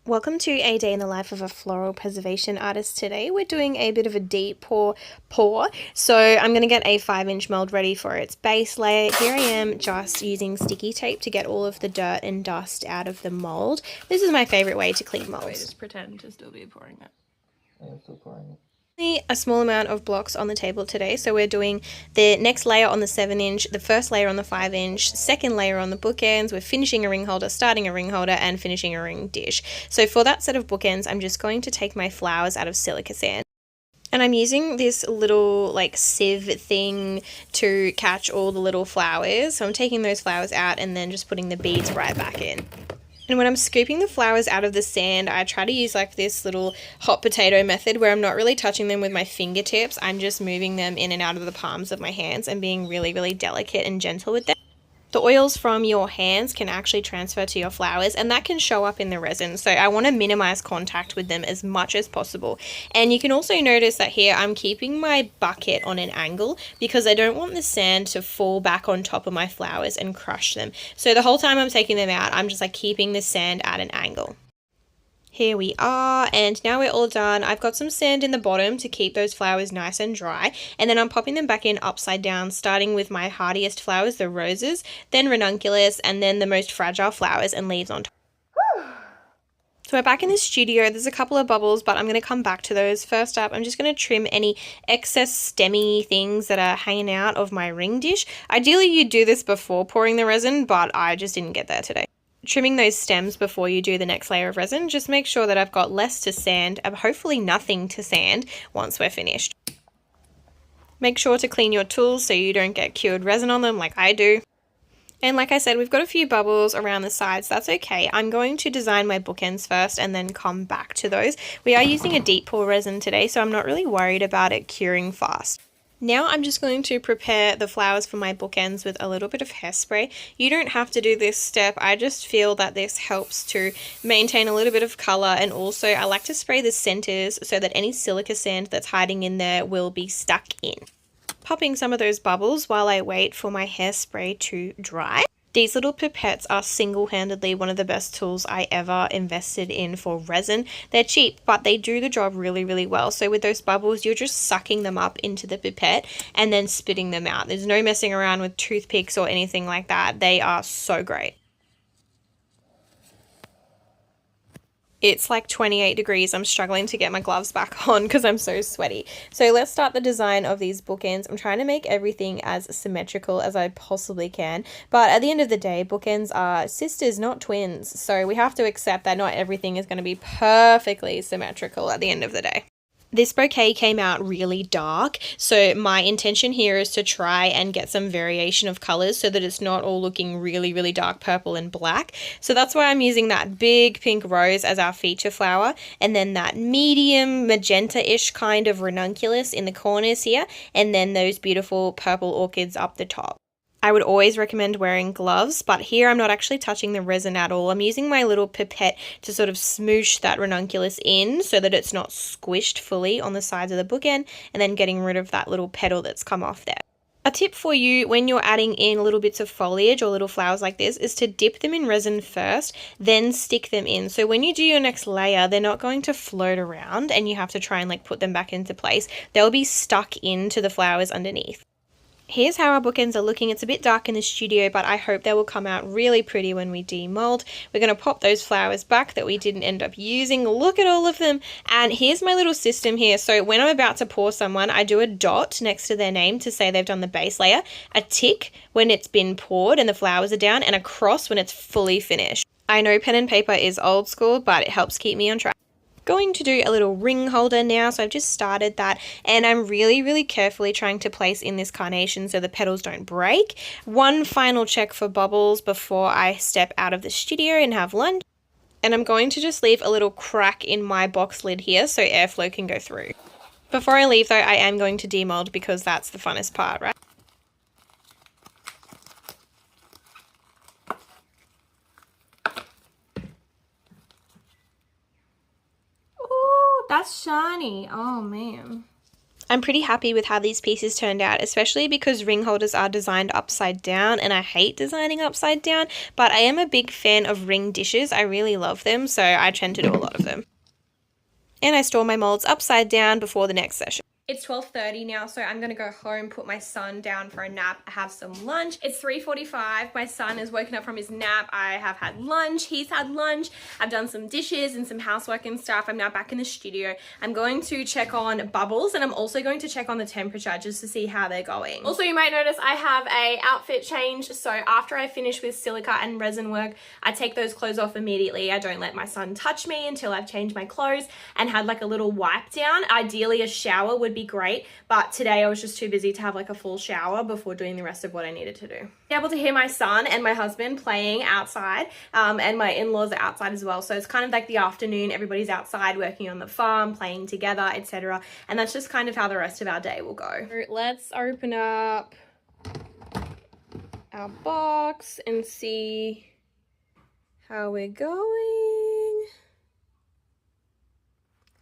Welcome to a day in the life of a floral preservation artist. Today we're doing a bit of a deep pour. So I'm going to get a 5-inch mold ready for its base layer. Here I am just using sticky tape to get all of the dirt and dust out of the mold. This is my favorite way to clean molds. Wait, just pretend to still be pouring it. I am still pouring it. A small amount of blocks on the table today, so we're doing the next layer on the 7-inch, the first layer on the 5-inch, second layer on the bookends. We're finishing a ring holder, starting a ring holder, and finishing a ring dish. So for that set of bookends, I'm just going to take my flowers out of silica sand. And I'm using this little like sieve thing to catch all the little flowers. So I'm taking those flowers out and then just putting the beads right back in. And when I'm scooping the flowers out of the sand, I try to use like this little hot potato method where I'm not really touching them with my fingertips. I'm just moving them in and out of the palms of my hands and being really, really delicate and gentle with them. The oils from your hands can actually transfer to your flowers, and that can show up in the resin. So I want to minimize contact with them as much as possible. And you can also notice that here I'm keeping my bucket on an angle because I don't want the sand to fall back on top of my flowers and crush them. So the whole time I'm taking them out, I'm just like keeping the sand at an angle. Here we are, and now we're all done. I've got some sand in the bottom to keep those flowers nice and dry, and then I'm popping them back in upside down, starting with my hardiest flowers, the roses, then ranunculus, and then the most fragile flowers and leaves on top. So we're back in the studio. There's a couple of bubbles, but I'm going to come back to those. First up, I'm just going to trim any excess stemmy things that are hanging out of my ring dish. Ideally, you'd do this before pouring the resin, but I just didn't get there today. Trimming those stems before you do the next layer of resin, just make sure that I've got less to sand, hopefully nothing to sand once we're finished. Make sure to clean your tools so you don't get cured resin on them like I do. And like I said, we've got a few bubbles around the sides. That's okay. I'm going to design my bookends first and then come back to those. We are using a deep pour resin today, so I'm not really worried about it curing fast. Now I'm just going to prepare the flowers for my bookends with a little bit of hairspray. You don't have to do this step. I just feel that this helps to maintain a little bit of color, and also I like to spray the centers so that any silica sand that's hiding in there will be stuck in. Popping some of those bubbles while I wait for my hairspray to dry. These little pipettes are single-handedly one of the best tools I ever invested in for resin. They're cheap, but they do the job really, really well. So with those bubbles, you're just sucking them up into the pipette and then spitting them out. There's no messing around with toothpicks or anything like that. They are so great. It's like 28 degrees. I'm struggling to get my gloves back on because I'm so sweaty. So let's start the design of these bookends. I'm trying to make everything as symmetrical as I possibly can. But at the end of the day, bookends are sisters, not twins. So we have to accept that not everything is going to be perfectly symmetrical at the end of the day. This bouquet came out really dark, so my intention here is to try and get some variation of colors so that it's not all looking really, really dark purple and black. So that's why I'm using that big pink rose as our feature flower, and then that medium magenta-ish kind of ranunculus in the corners here, and then those beautiful purple orchids up the top. I would always recommend wearing gloves, but here I'm not actually touching the resin at all. I'm using my little pipette to sort of smoosh that ranunculus in so that it's not squished fully on the sides of the bookend, and then getting rid of that little petal that's come off there. A tip for you when you're adding in little bits of foliage or little flowers like this is to dip them in resin first, then stick them in. So when you do your next layer, they're not going to float around and you have to try and like put them back into place. They'll be stuck into the flowers underneath. Here's how our bookends are looking. It's a bit dark in the studio, but I hope they will come out really pretty when we demold. We're going to pop those flowers back that we didn't end up using. Look at all of them. And here's my little system here. So when I'm about to pour someone, I do a dot next to their name to say they've done the base layer, a tick when it's been poured and the flowers are down, and a cross when it's fully finished. I know pen and paper is old school, but it helps keep me on track. Going to do a little ring holder now, so I've just started that, and I'm really carefully trying to place in this carnation so the petals don't break. One final check for bubbles before I step out of the studio and have lunch, and I'm going to just leave a little crack in my box lid here so airflow can go through. Before I leave though, I am going to demold because that's the funnest part, right? That's shiny. Oh man. I'm pretty happy with how these pieces turned out, especially because ring holders are designed upside down and I hate designing upside down, but I am a big fan of ring dishes. I really love them, so I tend to do a lot of them. And I store my molds upside down before the next session. It's 12:30 now, so I'm gonna go home, put my son down for a nap, have some lunch. It's 3:45. My son is woken up from his nap. I have had lunch. He's had lunch. I've done some dishes and some housework and stuff. I'm now back in the studio. I'm going to check on bubbles, and I'm also going to check on the temperature just to see how they're going. Also, you might notice I have a outfit change. So after I finish with silica and resin work, I take those clothes off immediately. I don't let my son touch me until I've changed my clothes and had like a little wipe down. Ideally, a shower would be great, but today I was just too busy to have like a full shower before doing the rest of what I needed to do. Able to hear my son and my husband playing outside, and my in-laws are outside as well, so it's kind of like the afternoon, everybody's outside working on the farm, playing together, etc., and that's just kind of how the rest of our day will go. Let's open up our box and see how we're going.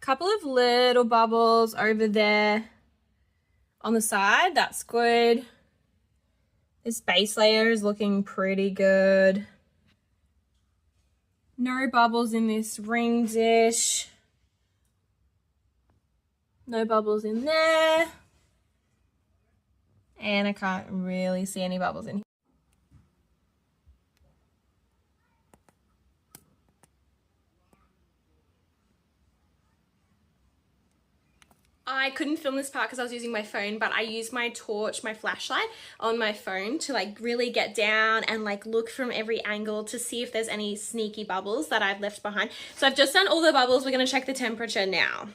Couple of little bubbles over there on the side. That's good. This base layer is looking pretty good. No bubbles in this ring dish. No bubbles in there. And I can't really see any bubbles in here. I couldn't film this part because I was using my phone, but I used my torch, my flashlight on my phone to like really get down and like look from every angle to see if there's any sneaky bubbles that I've left behind. So I've just done all the bubbles. We're going to check the temperature now.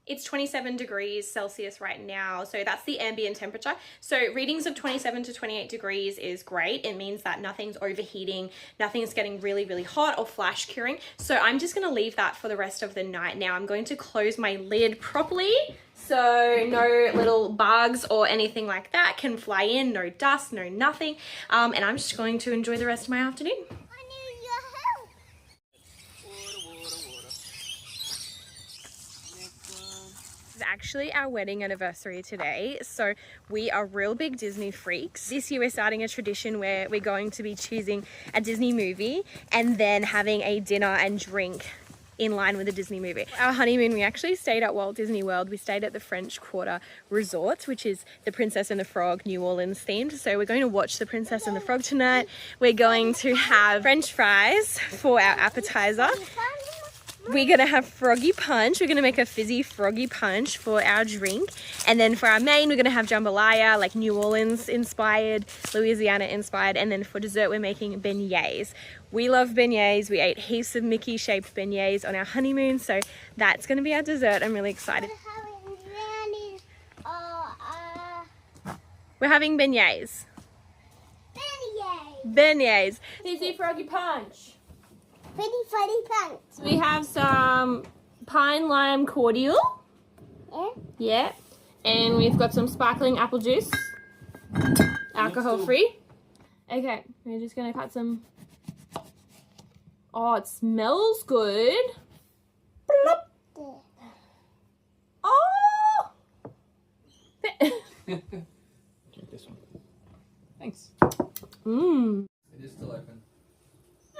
It's 27 degrees Celsius right now, so that's the ambient temperature. So readings of 27 to 28 degrees is great. It means that nothing's overheating, nothing's getting really, really hot or flash curing. So I'm just gonna leave that for the rest of the night now. I'm going to close my lid properly so no little bugs or anything like that can fly in, no dust, no nothing. And I'm just going to enjoy the rest of my afternoon. Actually our wedding anniversary today, so we are real big Disney freaks. This year we're starting a tradition where we're going to be choosing a Disney movie and then having a dinner and drink in line with the Disney movie. Our honeymoon, we actually stayed at Walt Disney World. We stayed at the French Quarter Resort, which is the Princess and the Frog New Orleans themed. So we're going to watch the Princess and the Frog tonight. We're going to have French fries for our appetizer. We're gonna have froggy punch. We're gonna make a fizzy froggy punch for our drink. And then for our main, we're gonna have jambalaya, like New Orleans inspired, Louisiana inspired. And then for dessert, we're making beignets. We love beignets. We ate heaps of Mickey shaped beignets on our honeymoon. So that's gonna be our dessert. I'm really excited. We're having beignets. Beignets. Fizzy froggy punch. Pretty pants. We have some pine lime cordial. Yeah. Yeah. And we've got some sparkling apple juice. Alcohol free. Okay, we're just gonna cut some. Oh, it smells good. Plop. Oh! Drink this one. Thanks. Mmm. It is still open.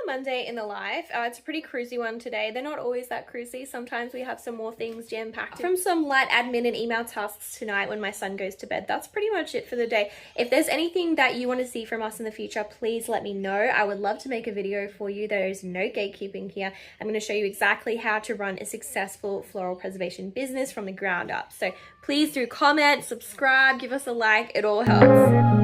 Monday in the life. It's a pretty cruisy one today. They're not always that cruisy. Sometimes we have some more things jam-packed. From some light admin and email tasks tonight when my son goes to bed. That's pretty much it for the day. If there's anything that you want to see from us in the future, please let me know. I would love to make a video for you. There is no gatekeeping here. I'm going to show you exactly how to run a successful floral preservation business from the ground up. So please do comment, subscribe, give us a like. It all helps.